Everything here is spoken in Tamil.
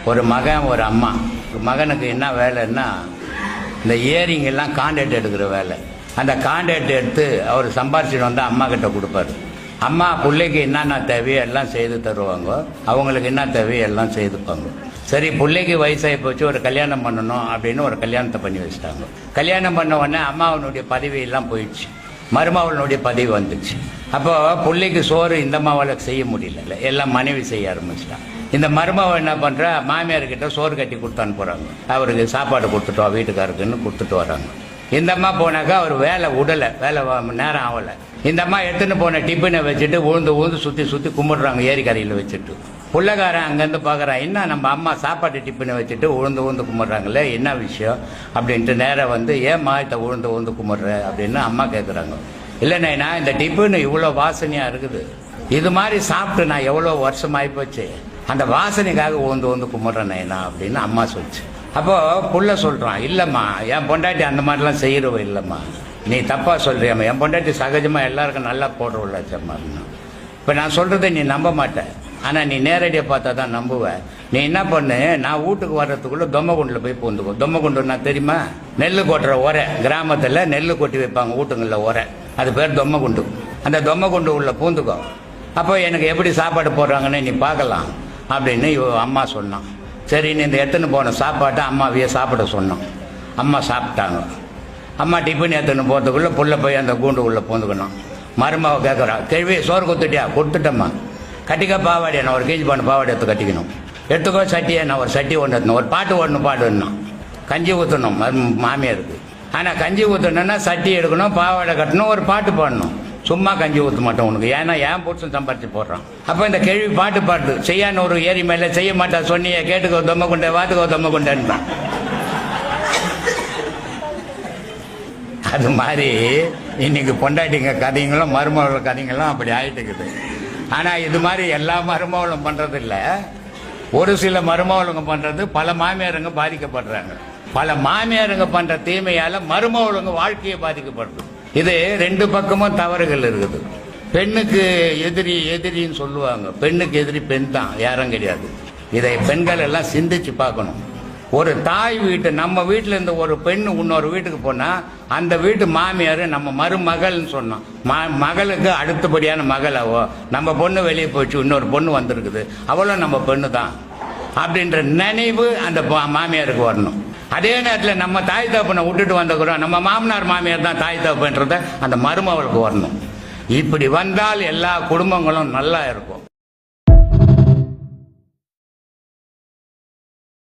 ஒரு மகன் ஒரு அம்மா. மகனுக்கு என்ன வேலைன்னா இந்த ஏரிங்கெல்லாம் கான்ட்ராக்ட் எடுக்கிற வேலை. அந்த கான்ட்ராக்ட் எடுத்து அவர் சம்பாரிச்சுட்டு வந்து அம்மா கிட்ட கொடுப்பாரு. அம்மா பிள்ளைக்கு என்னென்ன தேவையோ எல்லாம் செய்து தருவாங்க, அவங்களுக்கு என்ன தேவையோ எல்லாம் செய்துப்பாங்க. சரி, பிள்ளைக்கு வயசாகி போச்சு, ஒரு கல்யாணம் பண்ணணும் அப்படின்னு ஒரு கல்யாணத்தை பண்ணி வச்சுட்டாங்க. கல்யாணம் பண்ண உடனே அம்மாவனுடைய பதவியெல்லாம் போயிடுச்சு, மருமவனுடைய பதவி வந்துச்சு. அப்போ பிள்ளைக்கு சோறு இந்த அம்மாவால் செய்ய முடியல, எல்லாம் மனைவி செய்ய ஆரம்பிச்சிட்டான். இந்த மருமவ என்ன பண்ணுறா, மாமியார்கிட்ட சோறு கட்டி கொடுத்தான்னு போகிறாங்க, அவருக்கு சாப்பாடு கொடுத்துட்டோம் வீட்டுக்காருக்குன்னு கொடுத்துட்டு வராங்க. இந்த அம்மா போனாக்கா அவர் வேலை விடலை, வேலை நேரம் ஆகலை. இந்த அம்மா எடுத்துன்னு போன டிஃபனை வச்சுட்டு உழுந்து சுற்றி சுற்றி கும்பிடுறாங்க ஏரிக்கரையில் வச்சுட்டு. புள்ளக்காரன் அங்கேருந்து பார்க்குறான், என்ன நம்ம அம்மா சாப்பாட்டு டிஃபனை வச்சுட்டு உழுந்து கும்பிட்றாங்களே, என்ன விஷயம் அப்படின்ட்டு நேராக வந்து ஏம்மா இதை உழுந்து கும்பிட்ற அப்படின்னு அம்மா கேட்குறாங்க. இல்லை நைனா, இந்த டிஃபனு இவ்வளோ வாசனையாக இருக்குது, இது மாதிரி சாப்பிட்டு நான் எவ்வளோ வருஷம் ஆகிப்போச்சு, அந்த வாசனைக்காக உழுந்து கும்பிட்றேன் நைனா அப்படின்னு அம்மா சொல்லிச்சு. அப்போது புள்ள சொல்கிறான், இல்லைம்மா என் பொண்டாட்டி அந்த மாதிரிலாம் செய்கிறவ இல்லைம்மா, நீ தப்பாக சொல்கிறியம்மா, என் பொண்டாட்டி சகஜமாக எல்லாருக்கும் நல்லா போடுறவில்லாச்சம்மா. இப்போ நான் சொல்கிறத நீ நம்ப மாட்டேன், ஆனால் நீ நேரடியாக பார்த்தா தான் நம்புவேன். நீ என்ன பண்ணு, நான் வீட்டுக்கு வர்றதுக்குள்ளே தொம்மகுண்டில் போய் பூந்துக்கும். தொம்மகுண்டுன்னா தெரியுமா? நெல் கொட்டுற உரை, கிராமத்தில் நெல் கொட்டி வைப்பாங்க வீட்டுங்களில் உரை, அது பேர் தொம்மகுண்டு. அந்த தொம்மகுண்டு உள்ள பூந்துக்கோ, அப்போ எனக்கு எப்படி சாப்பாடு போடுறாங்கன்னு நீ பார்க்கலாம் அப்படின்னு அம்மா சொன்னான். சரின்னு இந்த எடுத்துன்னு போன சாப்பாட்டை அம்மாவையே சாப்பிட சொன்னோம். அம்மா சாப்பிட்டாங்க. அம்மா டிஃபன் எடுத்துன்னு போகிறதுக்குள்ளே புள்ள போய் அந்த கூண்டு உள்ளே பூந்துக்கணும். மருமாவை கேட்குறா, கேள்வி சோறு கொடுத்துட்டியா? கொடுத்துட்டம்மா. கட்டிக்கா பாவாடியா, நான் ஒரு கேஜி பண்ண பாவாடி எடுத்து கட்டிக்கணும். எடுத்துக்கோ சட்டியை, நான் ஒரு சட்டி ஒன்று எடுத்தணும், ஒரு பாட்டு ஒன்று பாடுணும், கஞ்சி ஊற்றணும் மாமியாருக்கு. ஆனால் கஞ்சி ஊற்றணுன்னா சட்டி எடுக்கணும், பாவாடை கட்டணும், ஒரு பாட்டு பாடணும். சும்மா கஞ்சி ஊற்ற மாட்டோம் உனக்கு, ஏன்னா ஏன் புருஷன் சம்பாரிச்சு போடுறான். அப்போ இந்த கேள்வி பாட்டு செய்யான்னு ஒரு ஏரி மேலே செய்ய மாட்டா சொன்னிய, கேட்டுக்கோ தொம்ம கொண்டே வாத்துக்கோ தொம்ம கொண்டேன்னு. அது மாதிரி இன்னைக்கு பொண்டாட்டிங்க கதைங்களும் மருமகள் கதைங்களும் அப்படி ஆகிட்டுக்குது. ஆனால் இது மாதிரி எல்லா மருமகளும் பண்ணுறதில்ல, ஒரு சில மருமகளுங்க பண்ணுறது. பல மாமியாருங்க பாதிக்கப்படுறாங்க. பல மாமியாருங்க பண்ணுற தீமையால் மருமகளுங்க வாழ்க்கையை பாதிக்கப்படுது. இது ரெண்டு பக்கமும் தவறுகள் இருக்குது. பெண்ணுக்கு எதிரின்னு சொல்லுவாங்க, பெண்ணுக்கு எதிரி பெண் தான், யாரும் கிடையாது. இதை பெண்கள் எல்லாம் சிந்திச்சு பார்க்கணும். ஒரு தாய் வீட்டு, நம்ம வீட்டில் இருந்து ஒரு பெண் இன்னொரு வீட்டுக்கு போனால் அந்த வீட்டு மாமியார் நம்ம மருமகள்னு சொன்னோம். மகளுக்கு அடுத்தபடியான மகள் அவோ, நம்ம பொண்ணு வெளியே போச்சு, இன்னொரு பொண்ணு வந்திருக்குது, அவளும் நம்ம பெண்ணு தான் அப்படின்ற நினைவு அந்த மாமியாருக்கு வரணும். அதே நேரத்தில் நம்ம தாய் தகப்பனை விட்டுட்டு வந்துக்கிறோம், நம்ம மாமனார் மாமியார் தான் தாய் தகப்பன்றத அந்த மருமகளுக்கு வரணும். இப்படி வந்தால் எல்லா குடும்பங்களும் நல்லா இருக்கும்.